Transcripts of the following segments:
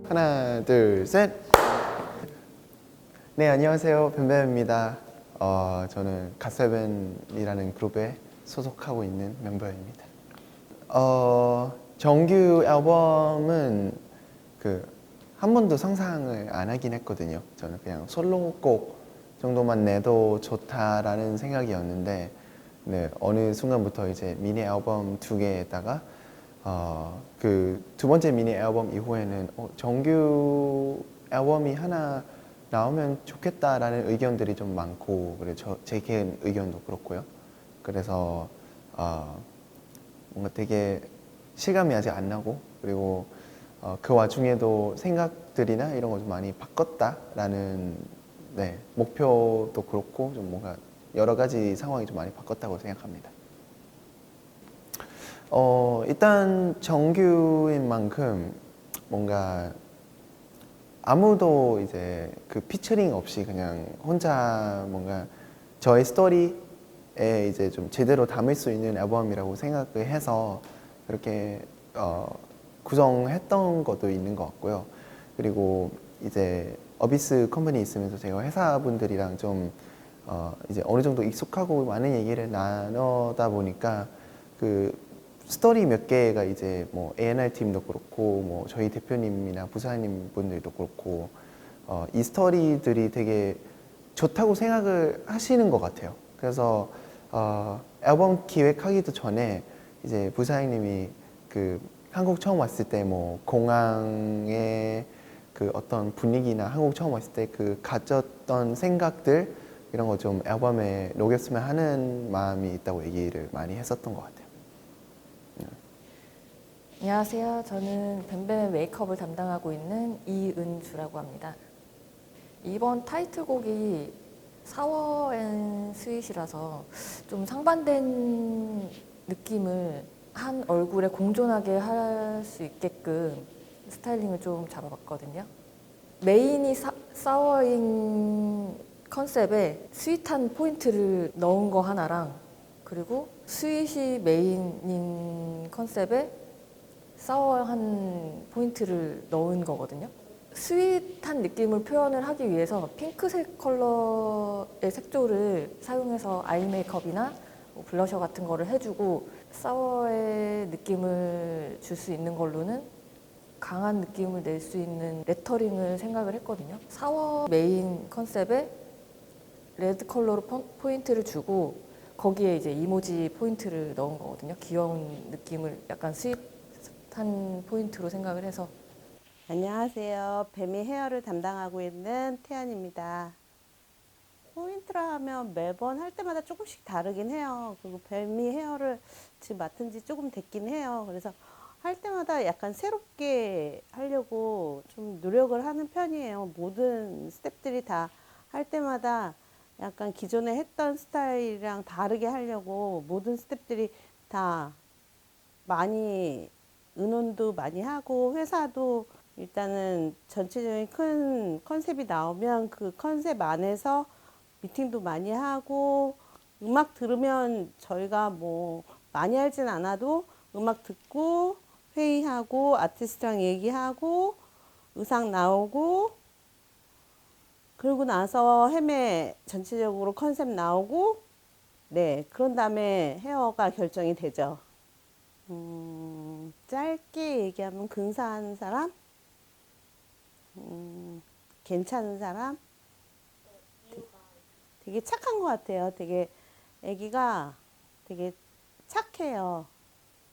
하나, 둘, 셋. 네, 안녕하세요. 뱀뱀입니다. 저는 갓세븐이라는 그룹에 소속하고 있는 멤버입니다. 정규 앨범은 한 번도 상상을 안 하긴 했거든요. 저는 그냥 솔로곡 정도만 내도 좋다라는 생각이었는데, 네, 어느 순간부터 이제 미니 앨범 2개에다가 그 두 번째 미니 앨범 이후에는 정규 앨범이 하나 나오면 좋겠다라는 의견들이 좀 많고, 그리고 제 개인 의견도 그렇고요. 그래서 뭔가 되게 실감이 아직 안 나고, 그리고 그 와중에도 생각들이나 이런 거 좀 많이 바꿨다라는, 네, 목표도 그렇고 좀 뭔가 여러 가지 상황이 좀 많이 바꿨다고 생각합니다. 일단 정규인 만큼 뭔가 아무도 이제 그 피처링 없이 그냥 혼자 뭔가 저의 스토리에 이제 좀 제대로 담을 수 있는 앨범이라고 생각을 해서 그렇게 구성했던 것도 있는 것 같고요. 그리고 이제 어비스 컴퍼니 있으면서 제가 회사분들이랑 좀 이제 어느 정도 익숙하고 많은 얘기를 나누다 보니까 그 스토리 몇 개가 이제 뭐 A&R 팀도 그렇고 뭐 저희 대표님이나 부사님 분들도 그렇고 이 스토리들이 되게 좋다고 생각을 하시는 것 같아요. 그래서 앨범 기획하기도 전에 이제 부사님이 그 한국 처음 왔을 때 뭐 공항의 그 어떤 분위기나 한국 처음 왔을 때 그 가졌던 생각들 이런 거 좀 앨범에 녹였으면 하는 마음이 있다고 얘기를 많이 했었던 것 같아요. 안녕하세요. 저는 뱀뱀의 메이크업을 담당하고 있는 이은주라고 합니다. 이번 타이틀곡이 사워 앤 스윗이라서 좀 상반된 느낌을 한 얼굴에 공존하게 할 수 있게끔 스타일링을 좀 잡아봤거든요. 메인이 사워인 컨셉에 스윗한 포인트를 넣은 거 하나랑, 그리고 스윗이 메인인 컨셉에 사워한 포인트를 넣은 거거든요. 스윗한 느낌을 표현을 하기 위해서 핑크색 컬러의 색조를 사용해서 아이 메이크업이나 블러셔 같은 거를 해주고 사워의 느낌을 줄 수 있는 걸로는 강한 느낌을 낼 수 있는 레터링을 생각을 했거든요. 사워 메인 컨셉에 레드 컬러로 포인트를 주고 거기에 이제 이모지 포인트를 넣은 거거든요. 귀여운 느낌을 약간 스윗한 포인트로 생각을 해서. 안녕하세요. 뱀이 헤어를 담당하고 있는 태연입니다. 포인트라 하면 매번 할 때마다 조금씩 다르긴 해요. 그리고 뱀이 헤어를 지금 맡은 지 조금 됐긴 해요. 그래서 할 때마다 약간 새롭게 하려고 좀 노력을 하는 편이에요. 모든 스태프들이 다 할 때마다 약간 기존에 했던 스타일이랑 다르게 하려고 모든 스태프들이 다 많이 의논도 많이 하고, 회사도 일단은 전체적인 큰 컨셉이 나오면 그 컨셉 안에서 미팅도 많이 하고, 음악 들으면 저희가 뭐 많이 하진 않아도 음악 듣고 회의하고 아티스트랑 얘기하고 의상 나오고, 그러고 나서 헤매 전체적으로 컨셉 나오고, 네, 그런 다음에 헤어가 결정이 되죠. 짧게 얘기하면 근사한 사람, 괜찮은 사람, 되게 착한 것 같아요. 되게 애기가 되게 착해요.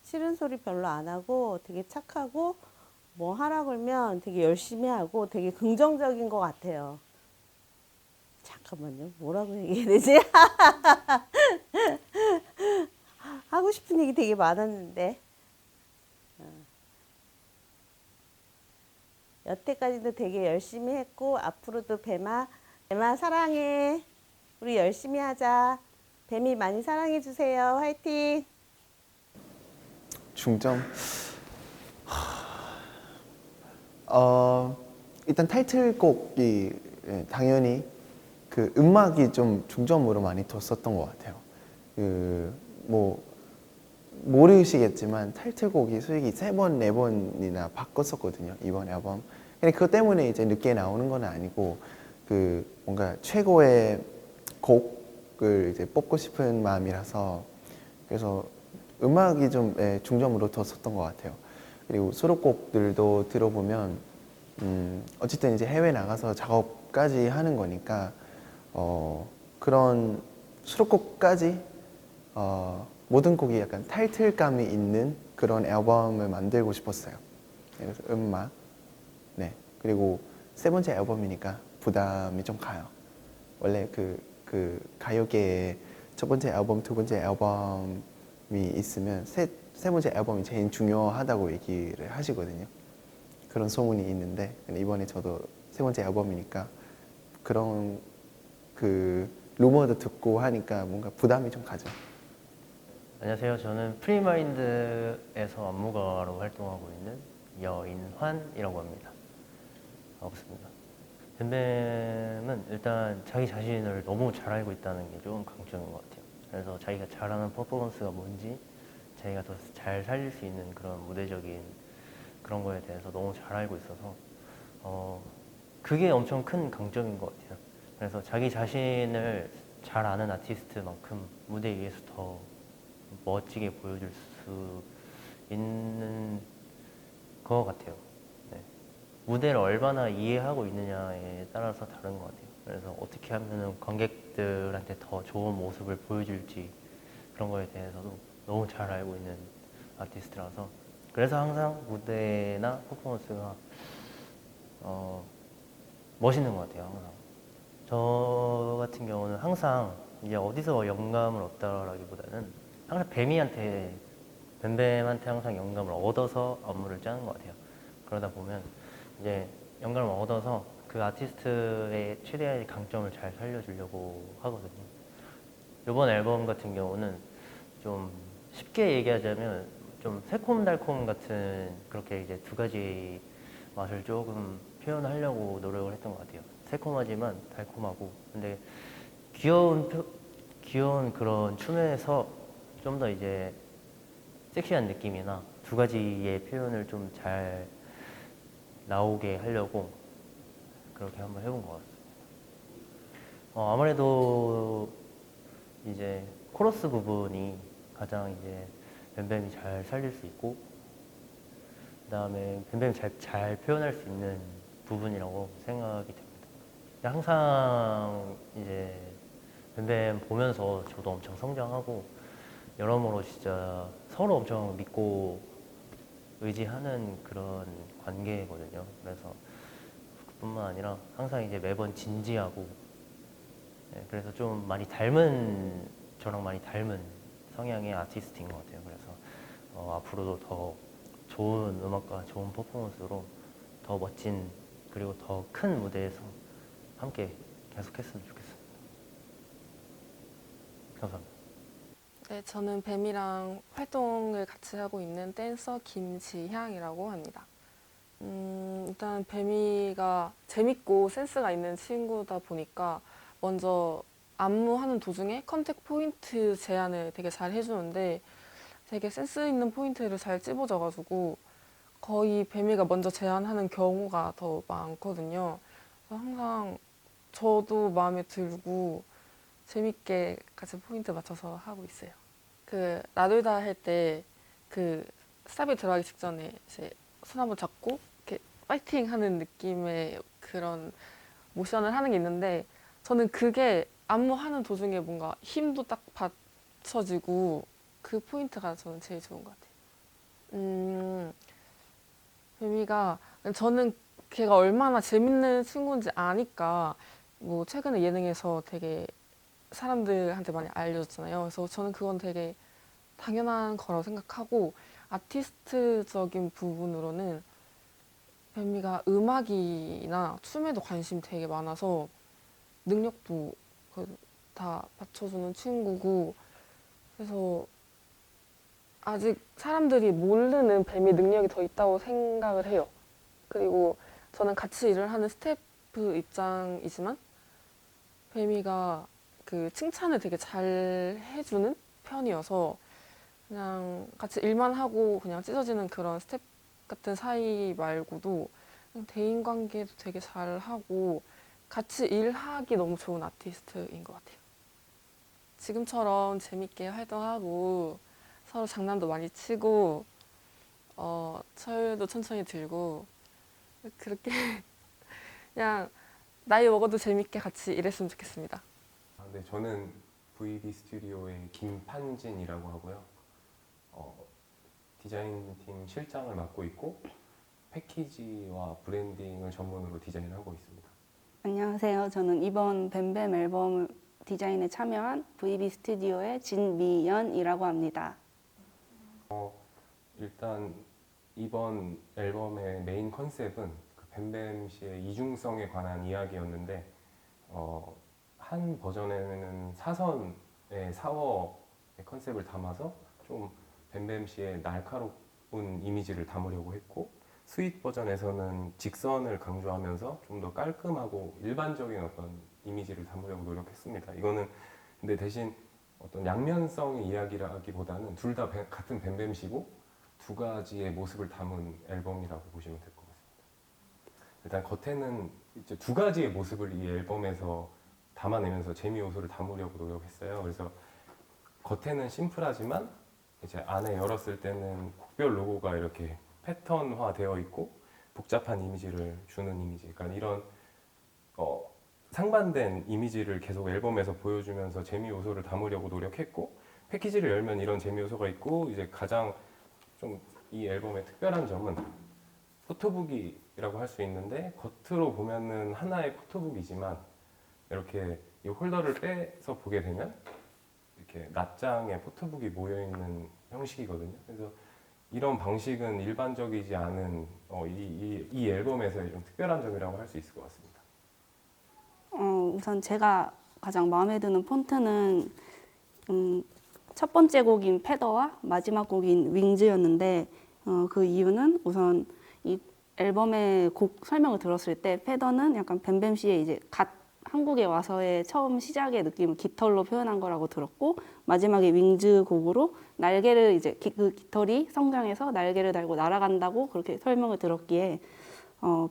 싫은 소리 별로 안 하고 되게 착하고, 뭐 하라 그러면 되게 열심히 하고 되게 긍정적인 것 같아요. 잠깐만요. 뭐라고 얘기해야 되지? 하고 싶은 얘기 되게 많았는데. 여태까지도 되게 열심히 했고, 앞으로도 뱀아 사랑해. 우리 열심히 하자. 뱀이 많이 사랑해 주세요. 화이팅. 중점. 일단 타이틀곡이 당연히 그 음악이 좀 중점으로 많이 뒀었던 것 같아요. 뭐 모르시겠지만 타이틀곡이 솔직히 3번, 4번이나 바꿨었거든요, 이번 앨범. 근데 그것 때문에 이제 늦게 나오는 건 아니고 그 뭔가 최고의 곡을 이제 뽑고 싶은 마음이라서 그래서 음악이 좀 중점으로 뒀었던 것 같아요. 그리고 수록곡들도 들어보면 어쨌든 이제 해외 나가서 작업까지 하는 거니까 그런 수록곡까지 모든 곡이 약간 타이틀감이 있는 그런 앨범을 만들고 싶었어요. 그래서 음악, 네, 그리고 세 번째 앨범이니까 부담이 좀 가요. 원래 그 가요계에 첫 번째 앨범, 두 번째 앨범이 있으면 세 번째 앨범이 제일 중요하다고 얘기를 하시거든요. 그런 소문이 있는데 근데 이번에 저도 세 번째 앨범이니까 그런 그 루머도 듣고 하니까 뭔가 부담이 좀 가죠. 안녕하세요. 저는 프리마인드에서 안무가로 활동하고 있는 여인환이라고 합니다. 반갑습니다. 뱀뱀은 일단 자기 자신을 너무 잘 알고 있다는 게 좀 강점인 것 같아요. 그래서 자기가 잘하는 퍼포먼스가 뭔지 자기가 더 잘 살릴 수 있는 그런 무대적인 그런 거에 대해서 너무 잘 알고 있어서 그게 엄청 큰 강점인 것 같아요. 그래서 자기 자신을 잘 아는 아티스트만큼 무대 위에서 더 멋지게 보여줄 수 있는 것 같아요. 네. 무대를 얼마나 이해하고 있느냐에 따라서 다른 것 같아요. 그래서 어떻게 하면 관객들한테 더 좋은 모습을 보여줄지 그런 거에 대해서도 너무 잘 알고 있는 아티스트라서 그래서 항상 무대나 퍼포먼스가 멋있는 것 같아요. 항상 저 같은 경우는 항상 이제 어디서 영감을 얻다라기보다는 항상 뱀뱀한테 항상 영감을 얻어서 안무를 짜는 것 같아요. 그러다 보면 이제 영감을 얻어서 그 아티스트의 최대한의 강점을 잘 살려주려고 하거든요. 이번 앨범 같은 경우는 좀 쉽게 얘기하자면 좀 새콤달콤 같은 그렇게 이제 두 가지 맛을 조금 표현하려고 노력을 했던 것 같아요. 새콤하지만 달콤하고 근데 귀여운 그런 춤에서 좀 더 이제 섹시한 느낌이나 두 가지의 표현을 좀 잘 나오게 하려고 그렇게 한번 해본 것 같습니다. 아무래도 이제 코러스 부분이 가장 이제 뱀뱀이 잘 살릴 수 있고 그다음에 뱀뱀이 잘 표현할 수 있는 부분이라고 생각이 됩니다. 항상 이제 뱀뱀 보면서 저도 엄청 성장하고 여러모로 진짜 서로 엄청 믿고 의지하는 그런 관계거든요. 그래서 그뿐만 아니라 항상 이제 매번 진지하고 그래서 좀 저랑 많이 닮은 성향의 아티스트인 것 같아요. 그래서 앞으로도 더 좋은 음악과 좋은 퍼포먼스로 더 멋진 그리고 더 큰 무대에서 함께 계속했으면 좋겠습니다. 감사합니다. 네, 저는 뱀이랑 활동을 같이 하고 있는 댄서 김지향이라고 합니다. 일단 뱀이가 재밌고 센스가 있는 친구다 보니까 먼저 안무하는 도중에 컨택 포인트 제안을 되게 잘 해주는데 되게 센스 있는 포인트를 잘 찝어줘가지고 거의 뱀이가 먼저 제안하는 경우가 더 많거든요. 그래서 항상 저도 마음에 들고 재밌게 같이 포인트 맞춰서 하고 있어요. 그 나돌다 할 때 그 스탑이 들어가기 직전에 이제 손 한번 잡고 이렇게 파이팅 하는 느낌의 그런 모션을 하는 게 있는데 저는 그게 안무하는 도중에 뭔가 힘도 딱 받쳐지고 그 포인트가 저는 제일 좋은 것 같아요. 뱀이가 저는 걔가 얼마나 재밌는 친구인지 아니까 뭐 최근에 예능에서 되게 사람들한테 많이 알려졌잖아요. 그래서 저는 그건 되게 당연한 거라고 생각하고 아티스트적인 부분으로는 뱀이가 음악이나 춤에도 관심이 되게 많아서 능력도 다 받쳐주는 친구고 그래서 아직 사람들이 모르는 뱀이 능력이 더 있다고 생각을 해요. 그리고 저는 같이 일을 하는 스태프 입장이지만 뱀이가 그 칭찬을 되게 잘 해주는 편이어서 그냥 같이 일만 하고 그냥 찢어지는 그런 스텝 같은 사이 말고도 대인 관계도 되게 잘하고 같이 일하기 너무 좋은 아티스트인 것 같아요. 지금처럼 재밌게 활동하고 서로 장난도 많이 치고 철도 천천히 들고 그렇게 그냥 나이 먹어도 재밌게 같이 일했으면 좋겠습니다. 네, 저는 VB 스튜디오의 김판진이라고 하고요. 디자인팀 실장을 맡고 있고 패키지와 브랜딩을 전문으로 디자인을 하고 있습니다. 안녕하세요. 저는 이번 뱀뱀 앨범 디자인에 참여한 VB 스튜디오의 진미연이라고 합니다. 일단 이번 앨범의 메인 컨셉은 그 뱀뱀 씨의 이중성에 관한 이야기였는데 한 버전에는 사선의 사워의 컨셉을 담아서 좀 뱀뱀 씨의 날카로운 이미지를 담으려고 했고 스윗 버전에서는 직선을 강조하면서 좀 더 깔끔하고 일반적인 어떤 이미지를 담으려고 노력했습니다. 이거는 근데 대신 어떤 양면성의 이야기라기보다는 둘 다 같은 뱀뱀씨고 두 가지의 모습을 담은 앨범이라고 보시면 될 것 같습니다. 일단 겉에는 이제 두 가지의 모습을 이 앨범에서 담아내면서 재미 요소를 담으려고 노력했어요. 그래서 겉에는 심플하지만 이제 안에 열었을 때는 곡별 로고가 이렇게 패턴화 되어 있고 복잡한 이미지를 주는 이미지, 그러니까 이런 상반된 이미지를 계속 앨범에서 보여주면서 재미 요소를 담으려고 노력했고 패키지를 열면 이런 재미 요소가 있고 이제 가장 좀 이 앨범의 특별한 점은 포토북이라고 할 수 있는데 겉으로 보면은 하나의 포토북이지만 이렇게 이 홀더를 빼서 보게 되면 이렇게 낱장의 포토북이 모여 있는 형식이거든요. 그래서 이런 방식은 일반적이지 않은 이 앨범에서의 좀 특별한 점이라고 할 수 있을 것 같습니다. 우선 제가 가장 마음에 드는 폰트는 첫 번째 곡인 패더와 마지막 곡인 윙즈였는데 그 이유는 우선 이 앨범의 곡 설명을 들었을 때 패더는 약간 뱀뱀 씨의 이제 갓 한국에 와서의 처음 시작의 느낌을 깃털로 표현한 거라고 들었고 마지막에 윙즈 곡으로 날개를 이제 그 깃털이 성장해서 날개를 달고 날아간다고 그렇게 설명을 들었기에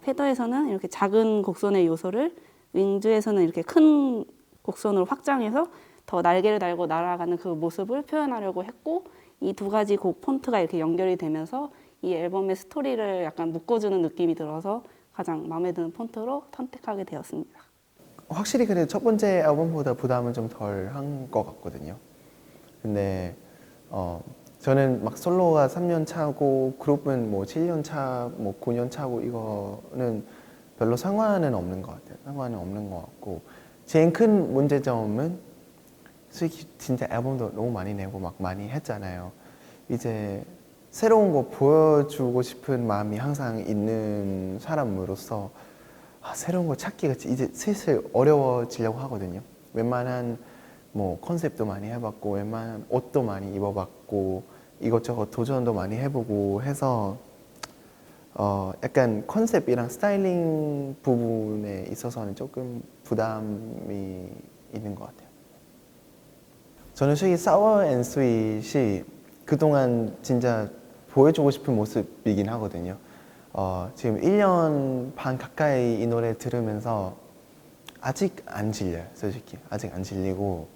패더에서는 이렇게 작은 곡선의 요소를 윙즈에서는 이렇게 큰 곡선으로 확장해서 더 날개를 달고 날아가는 그 모습을 표현하려고 했고 이 두 가지 곡 폰트가 이렇게 연결이 되면서 이 앨범의 스토리를 약간 묶어주는 느낌이 들어서 가장 마음에 드는 폰트로 선택하게 되었습니다. 확실히 그래도 첫 번째 앨범보다 부담은 좀 덜 한 것 같거든요. 근데 저는 막 솔로가 3년 차고 그룹은 뭐 7년 차, 뭐 9년 차고 이거는 별로 상관은 없는 것 같아요. 상관은 없는 것 같고 제일 큰 문제점은 솔직히 진짜 앨범도 너무 많이 내고 막 많이 했잖아요. 이제 새로운 거 보여주고 싶은 마음이 항상 있는 사람으로서 새로운 거 찾기가 이제 슬슬 어려워지려고 하거든요. 웬만한 뭐 컨셉도 많이 해봤고 웬만한 옷도 많이 입어봤고 이것저것 도전도 많이 해보고 해서 약간 컨셉이랑 스타일링 부분에 있어서는 조금 부담이 있는 것 같아요. 저는 솔직히 사워 앤 스윗이 그동안 진짜 보여주고 싶은 모습이긴 하거든요. 지금 1년 반 가까이 이 노래 들으면서 아직 안 질려요. 솔직히 아직 안 질리고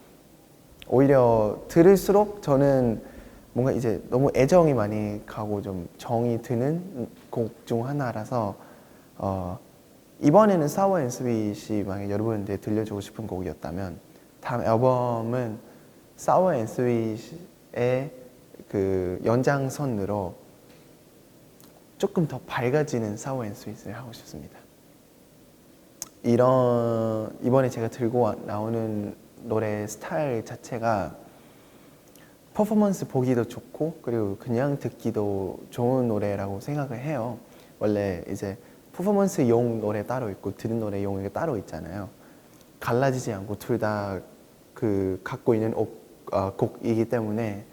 오히려 들을수록 저는 뭔가 이제 너무 애정이 많이 가고 좀 정이 드는 곡 중 하나라서 이번에는 사워 앤 스윗이 만약 여러분한테 들려주고 싶은 곡이었다면 다음 앨범은 사워 앤 스윗의 그 연장선으로 조금 더 밝아지는 사워 앤 스윗을 하고 싶습니다. 이번에 제가 들고 나오는 노래 스타일 자체가 퍼포먼스 보기도 좋고 그리고 그냥 듣기도 좋은 노래라고 생각을 해요. 원래 이제 퍼포먼스용 노래 따로 있고 듣는 노래용 따로 있잖아요. 갈라지지 않고 둘 다 그 갖고 있는 곡이기 때문에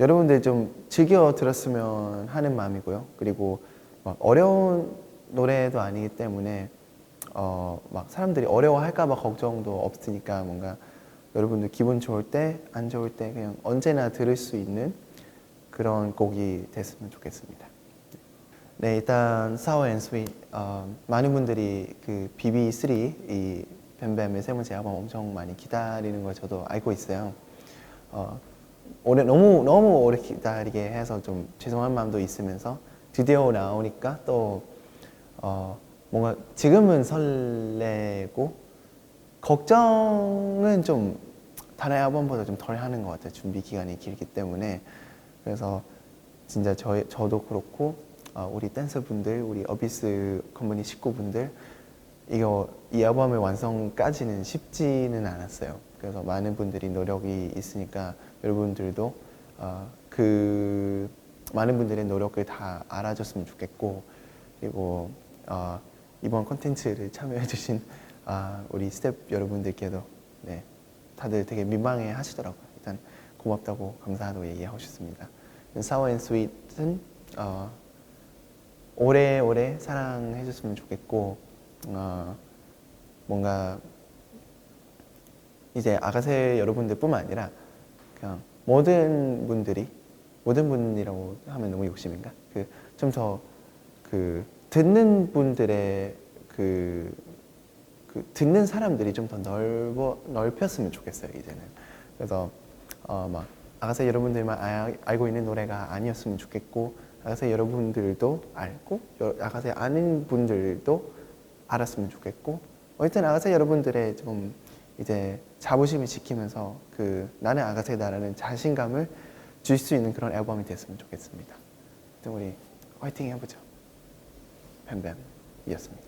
여러분들 좀 즐겨 들었으면 하는 마음이고요. 그리고 막 어려운 노래도 아니기 때문에 막 사람들이 어려워할까봐 걱정도 없으니까 뭔가 여러분들 기분 좋을 때, 안 좋을 때 그냥 언제나 들을 수 있는 그런 곡이 됐으면 좋겠습니다. 네, 일단 Sour and Sweet 많은 분들이 그 BB3 이 뱀뱀의 세 번째 앨범 엄청 많이 기다리는 걸 저도 알고 있어요. 오래 너무 오래 기다리게 해서 좀 죄송한 마음도 있으면서 드디어 나오니까 또 뭔가 지금은 설레고 걱정은 좀 다른 앨범보다 좀 덜 하는 것 같아요. 준비 기간이 길기 때문에. 그래서 진짜 저도 그렇고 우리 댄서분들, 우리 어비스 컴퍼니 식구분들 이 앨범의 완성까지는 쉽지는 않았어요. 그래서 많은 분들이 노력이 있으니까 여러분들도 그 많은 분들의 노력을 다 알아줬으면 좋겠고, 그리고 이번 콘텐츠를 참여해주신 우리 스텝 여러분들께도 네, 다들 되게 민망해 하시더라고요. 일단 고맙다고 감사하다고 얘기하고 싶습니다. Sour and Sweet은 오래오래 사랑해줬으면 좋겠고, 뭔가 이제 아가새 여러분들뿐만 아니라 그냥 모든 분이라고 하면 너무 욕심인가? 좀 더 듣는 분들의 듣는 사람들이 좀 더 넓혔으면 좋겠어요, 이제는. 그래서 막 아가새 여러분들만 알고 있는 노래가 아니었으면 좋겠고, 아가새 여러분들도 알고 아가새 아는 분들도 알았으면 좋겠고, 어쨌든 아가새 여러분들의 좀 이제 자부심을 지키면서 나는 아가새다라는 자신감을 줄 수 있는 그런 앨범이 됐으면 좋겠습니다. 우리 화이팅 해보죠. 뱀뱀이었습니다.